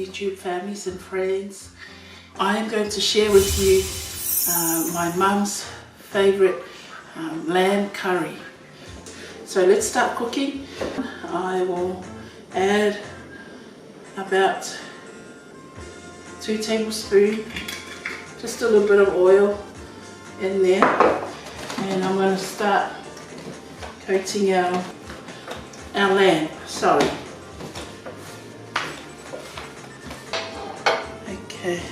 YouTube families and friends. I am going to share with you my mum's favourite lamb curry. So let's start cooking. I will add about 2 tablespoons, just a little bit of oil in there, and I'm going to start coating our lamb. Okay,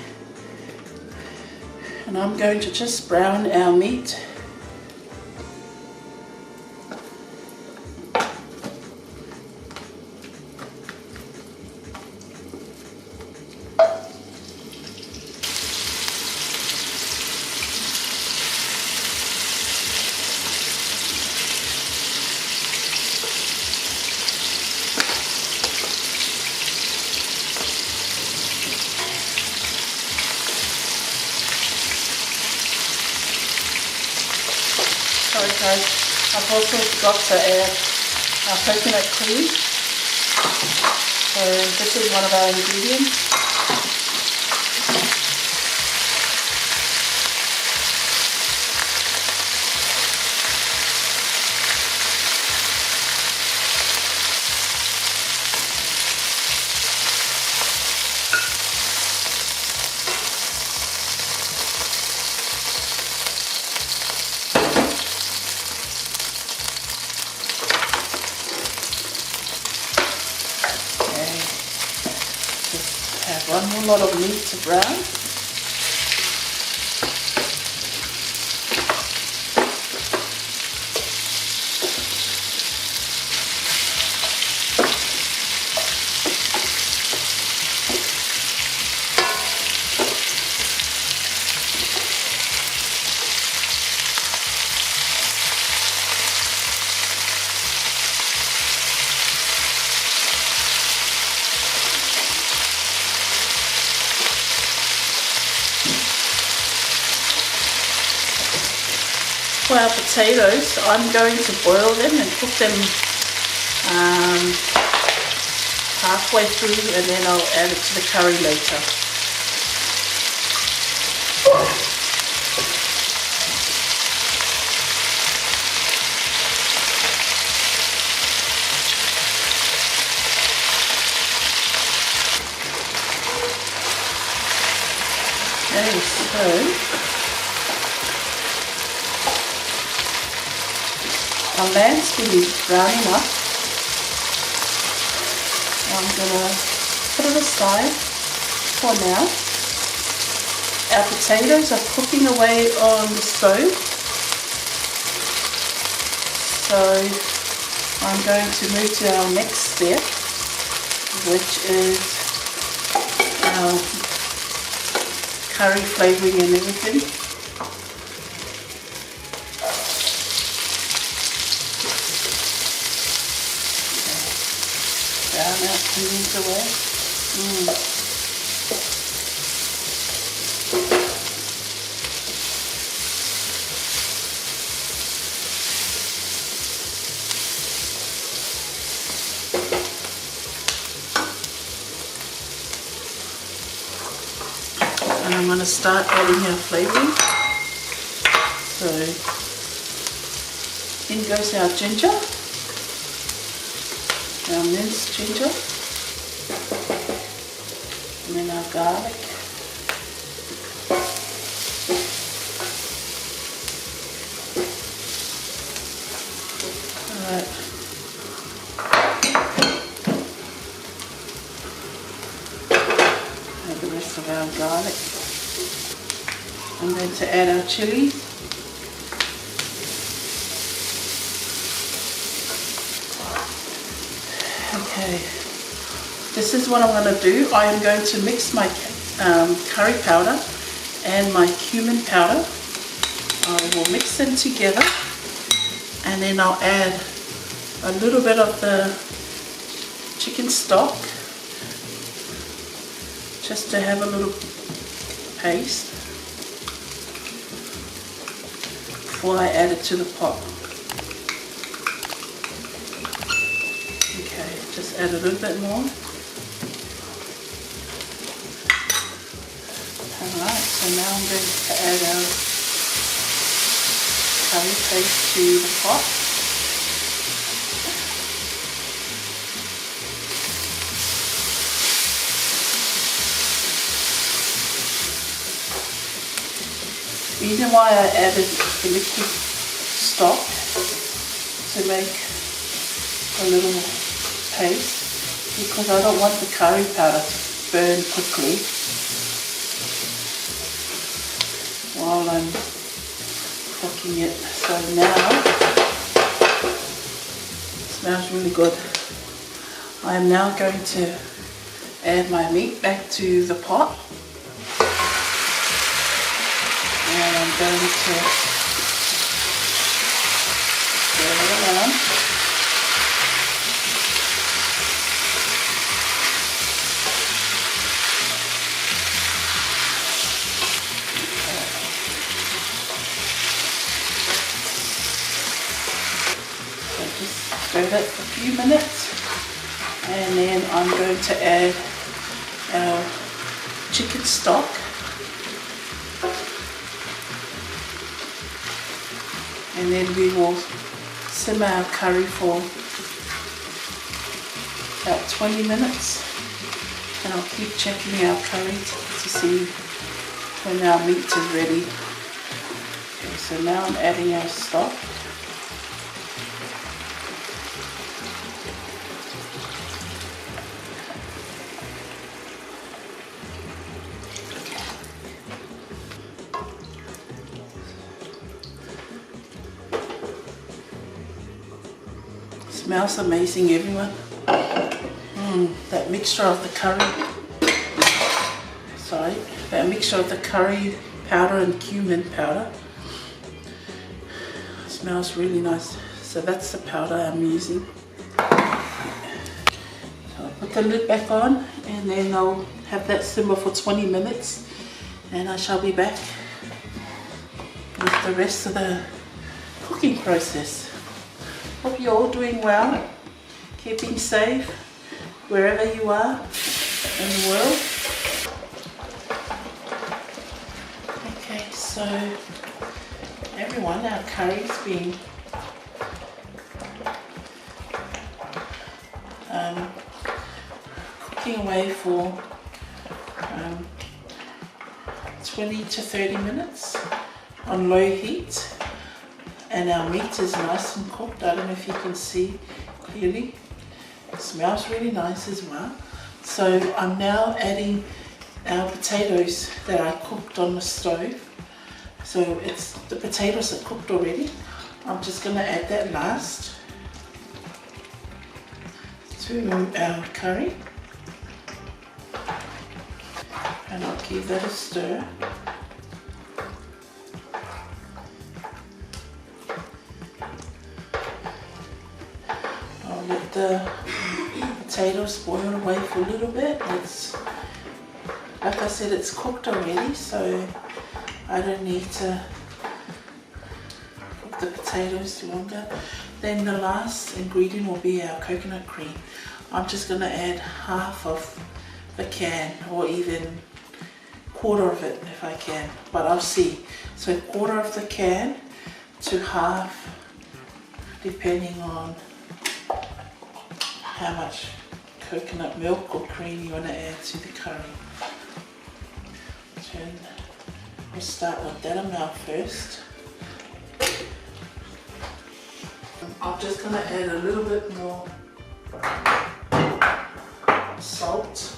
and I'm going to just brown our meat. Sorry guys, I've also forgot to add our coconut cream. So this is one of our ingredients. Have one more lot of meat to brown. For our potatoes, I'm going to boil them and cook them halfway through, and then I'll add it to the curry later. Okay, so our lamb's been browning up. I'm going to put it aside for now. Our potatoes are cooking away on the stove. So I'm going to move to our next step, which is our curry flavouring and everything. Brown out cumins away. And I'm going to start adding our flavouring. So in goes our ginger. Our minced ginger, and then our garlic, alright, add the rest of our garlic. I'm going to add our chillies. Okay, this is what I'm going to do. I am going to mix my curry powder and my cumin powder. I will mix them together, and then I'll add a little bit of the chicken stock just to have a little paste before I add it to the pot. Okay, just add a little bit more. now I'm going to add our curry paste to the pot. The reason why I added the liquid stock to make a little paste, because I don't want the curry powder to burn quickly while I'm cooking it. So now it smells really good. I am now going to add my meat back to the pot, and I'm going to stir it around. Stir that for a few minutes, and then I'm going to add our chicken stock, and then we will simmer our curry for about 20 minutes, and I'll keep checking our curry to see when our meat is ready. Okay, so now I'm adding our stock. Smells amazing, everyone. That mixture of the curry, that mixture of the curry powder and cumin powder smells really nice. So that's the powder I'm using. So I'll put the lid back on, and then I'll have that simmer for 20 minutes, and I shall be back with the rest of the cooking process. Hope you're all doing well, keeping safe wherever you are in the world. Okay, so everyone, our curry's been cooking away for 20 to 30 minutes on low heat. And our meat is nice and cooked. I don't know if you can see clearly. It smells really nice as well. So I'm now adding our potatoes that I cooked on the stove. So the potatoes are cooked already. I'm just going to add that last to our curry. And I'll give that a stir. Let the potatoes boil away for a little bit. Like I said, it's cooked already, so I don't need to cook the potatoes longer. Then the last ingredient will be our coconut cream. I'm just going to add half of the can, or even quarter of it if I can, but I'll see. So quarter of the can to half, depending on how much coconut milk or cream you want to add to the curry. So we'll start with that amount first. I'm just going to add a little bit more salt.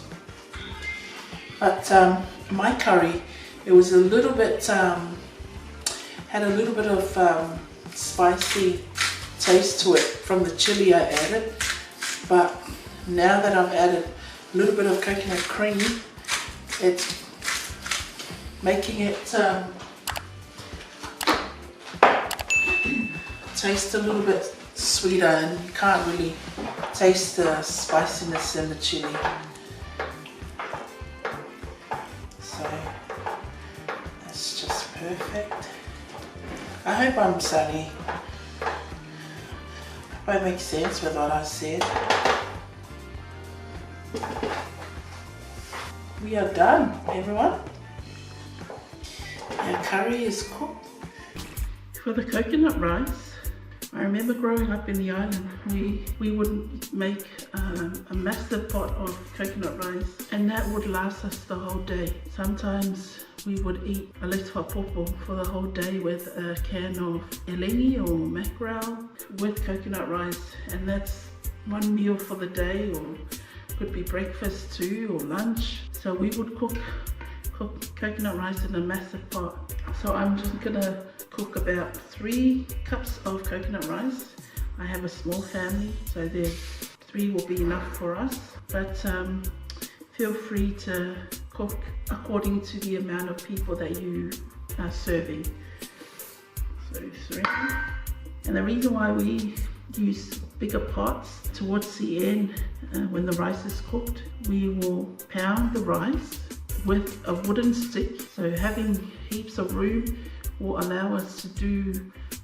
But my curry, it was a little bit, had a little bit of spicy taste to it from the chili I added. But now that I've added a little bit of coconut cream, it's making it taste a little bit sweeter, and you can't really taste the spiciness in the chili. So that's just perfect. I hope I'm sunny. That makes sense with what I said. We are done, everyone. curry is cooked. For the coconut rice, I remember growing up in the island, we would make a massive pot of coconut rice, and that would last us the whole day. Sometimes we would eat a lefa popo for the whole day with a can of elengi or mackerel with coconut rice, and that's one meal for the day, or could be breakfast too, or lunch. So we would cook coconut rice in a massive pot. So I'm just gonna cook about 3 cups of coconut rice. I have a small family, so 3 will be enough for us, but feel free to cook according to the amount of people that you are serving. So 3. And the reason why we use bigger pots towards the end, when the rice is cooked, we will pound the rice with a wooden stick. So having heaps of room will allow us to do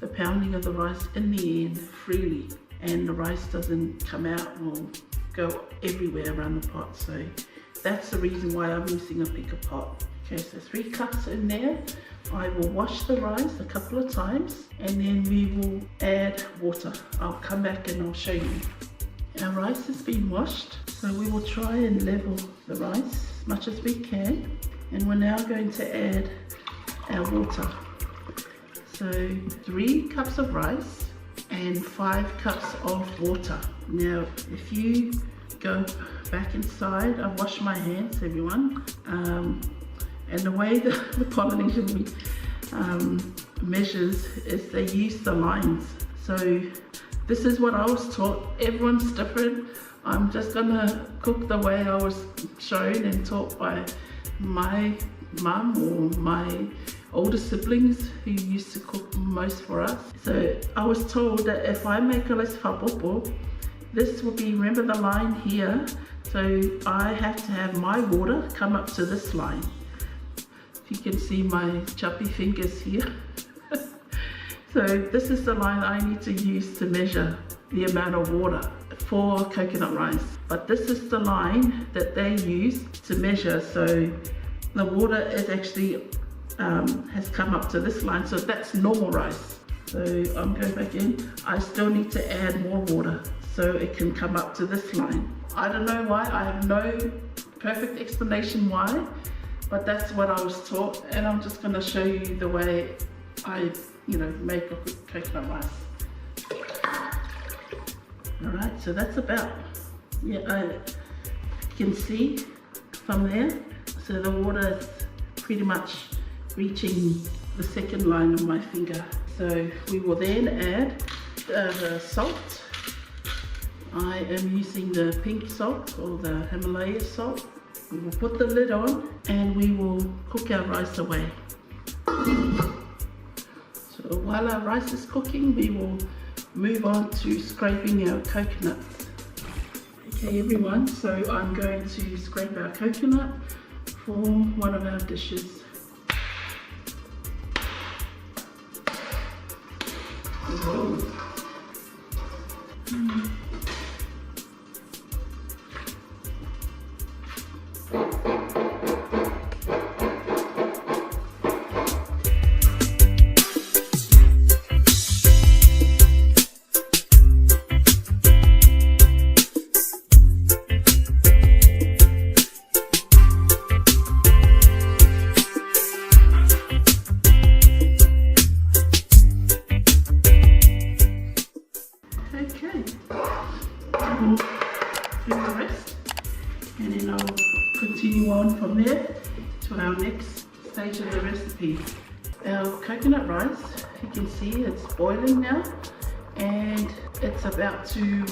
the pounding of the rice in the end freely, and the rice doesn't come out or go everywhere around the pot. So that's the reason why I'm using a bigger pot. Okay, so 3 cups in there. I will wash the rice a couple of times, and then we will add water. I'll come back and I'll show you. Our rice has been washed, so we will try and level the rice as much as we can, and we're now going to add our water. So 3 cups of rice and 5 cups of water. Now if you go back inside, I wash my hands, everyone, and the way the Polynesian measures is they use the lines. So this is what I was taught. Everyone's different. I'm just gonna cook the way I was shown and taught by my mum or my older siblings who used to cook most for us. So I was told that if I make a lefa popo, this will be, remember the line here, so I have to have my water come up to this line. If you can see my chubby fingers here. So this is the line I need to use to measure the amount of water for coconut rice. But this is the line that they use to measure, so the water is actually has come up to this line, so that's normal rice. So I'm going back in. I still need to add more water so it can come up to this line. I don't know why, I have no perfect explanation why, but that's what I was taught, and I'm just going to show you the way I make a coconut rice. Alright, so that's about, I can see from there, so the water is pretty much reaching the second line of my finger. So we will then add the salt. I am using the pink salt or the Himalaya salt. We will put the lid on and we will cook our rice away. So while our rice is cooking, we will move on to scraping our coconuts. Okay everyone, so I'm going to scrape our coconut for one of our dishes. Whoa. And then I'll continue on from there to our next stage of the recipe. Our coconut rice, you can see it's boiling now, and it's about to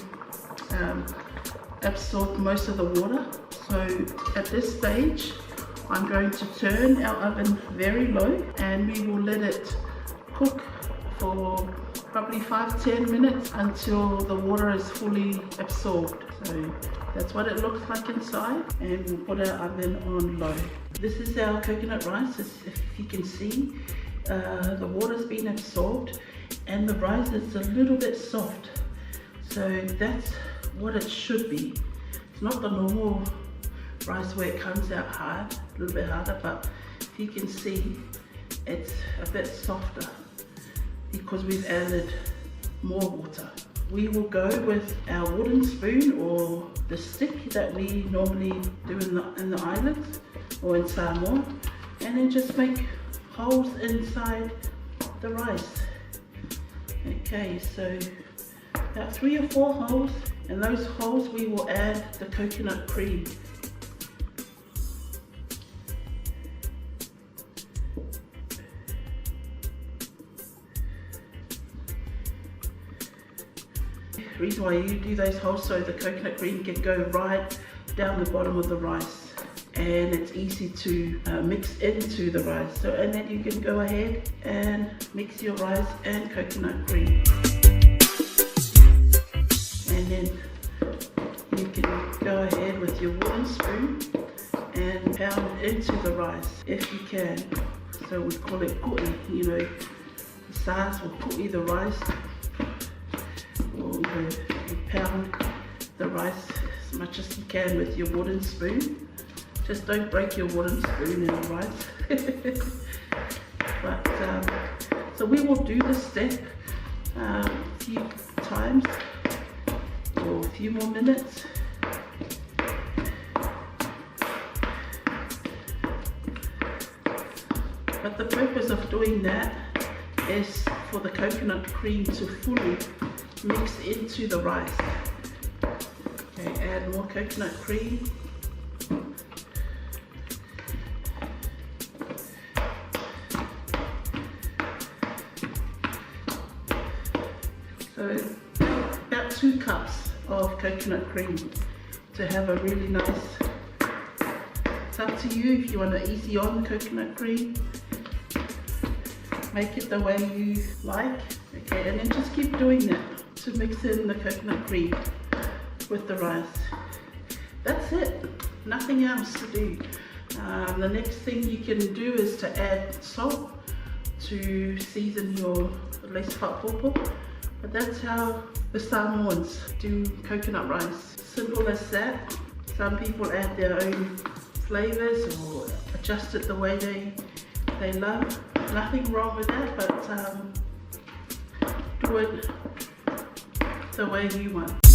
absorb most of the water. So at this stage, I'm going to turn our oven very low, and we will let it cook for probably 5-10 minutes until the water is fully absorbed. So that's what it looks like inside, and we'll put our oven on low. This is our coconut rice. If you can see, the water's been absorbed and the rice is a little bit soft. So that's what it should be. It's not the normal rice where it comes out hard, a little bit harder, but if you can see, it's a bit softer because we've added more water. We will go with our wooden spoon or the stick that we normally do in the islands or in Samoa, and then just make holes inside the rice. Okay, so about 3 or 4 holes, and those holes we will add the coconut cream. The reason why you do those holes so the coconut cream can go right down the bottom of the rice, and it's easy to mix into the rice. So, and then you can go ahead and mix your rice and coconut cream, and then you can go ahead with your wooden spoon and pound it into the rice if you can. So we call it ku'i, you know, the size will ku'i the rice. You pound the rice as much as you can with your wooden spoon. Just don't break your wooden spoon in the rice. So we will do this step a few times or a few more minutes. But the purpose of doing that is for the coconut cream to fully mix into the rice. Okay, add more coconut cream. So about 2 cups of coconut cream to have a really nice. It's up to you if you want to easy on the coconut cream. Make it the way you like. Okay, and then just keep doing that to mix in the coconut cream with the rice. That's it, nothing else to do. The next thing you can do is to add salt to season your at least whakapopo. But that's how the Samoans do coconut rice. Simple as that. Some people add their own flavors or adjust it the way they love. Nothing wrong with that, but do it the way you want.